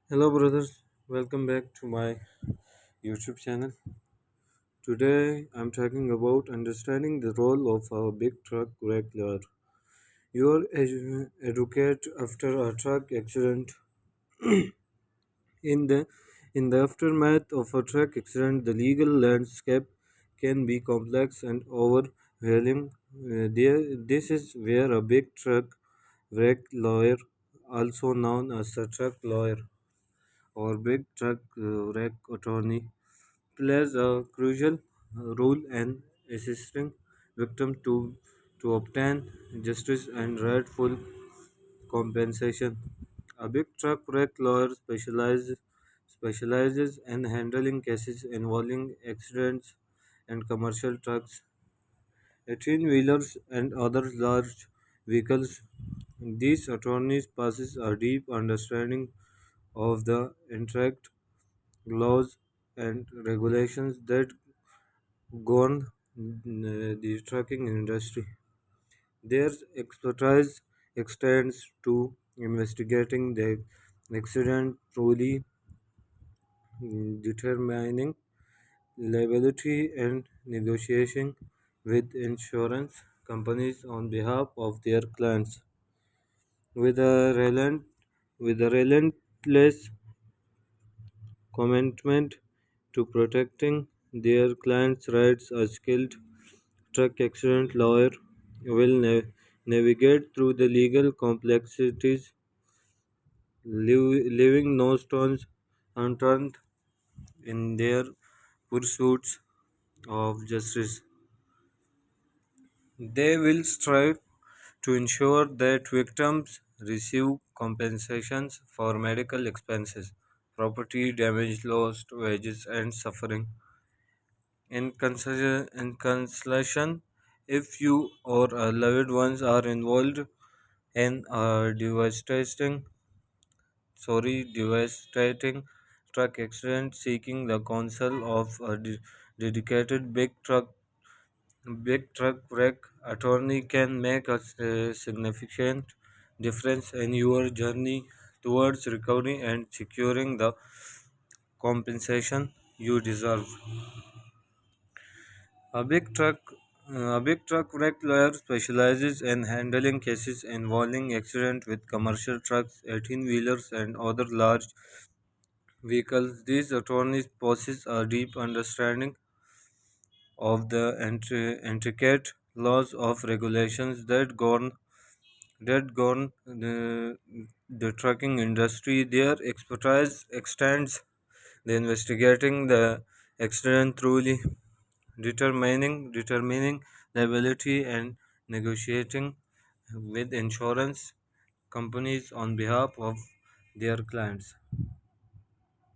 Hello, brothers. Welcome back to my YouTube channel. Today, I'm talking about understanding the role of a big truck wrangler. Your educate after a truck accident. In the in the aftermath of a truck accident, the legal landscape can be complex and overwhelming. This is where a big truck wreck lawyer, also known as a truck lawyer or big truck wreck attorney, plays a crucial role in assisting victims to obtain justice and rightful compensation. A big truck wreck lawyer specializes in handling cases involving accidents and commercial trucks, 18-wheelers, and other large vehicles. These attorneys possess a deep understanding of the intricate laws and regulations that govern the trucking industry. Their expertise extends to investigating the accident truly, determining liability and negotiating with insurance companies on behalf of their clients. With a relentless commitment to protecting their clients' rights, a skilled truck accident lawyer will navigate through the legal complexities, leaving no stones unturned in their pursuits of justice. They will strive to ensure that victims receive compensations for medical expenses, property damage, lost wages, and suffering. In consolation, if you or a loved ones are involved in a devastating truck accident, seeking the counsel of a dedicated big truck wreck attorney can make a significant difference in your journey towards recovery and securing the compensation you deserve. A big truck a big truck wreck lawyer specializes in handling cases involving accidents with commercial trucks, 18-wheelers, and other large vehicles. These attorneys possess a deep understanding of the intricate laws of regulations that govern the trucking industry. Their expertise extends the investigating the accident truly, determining liability and negotiating with insurance companies on behalf of their clients.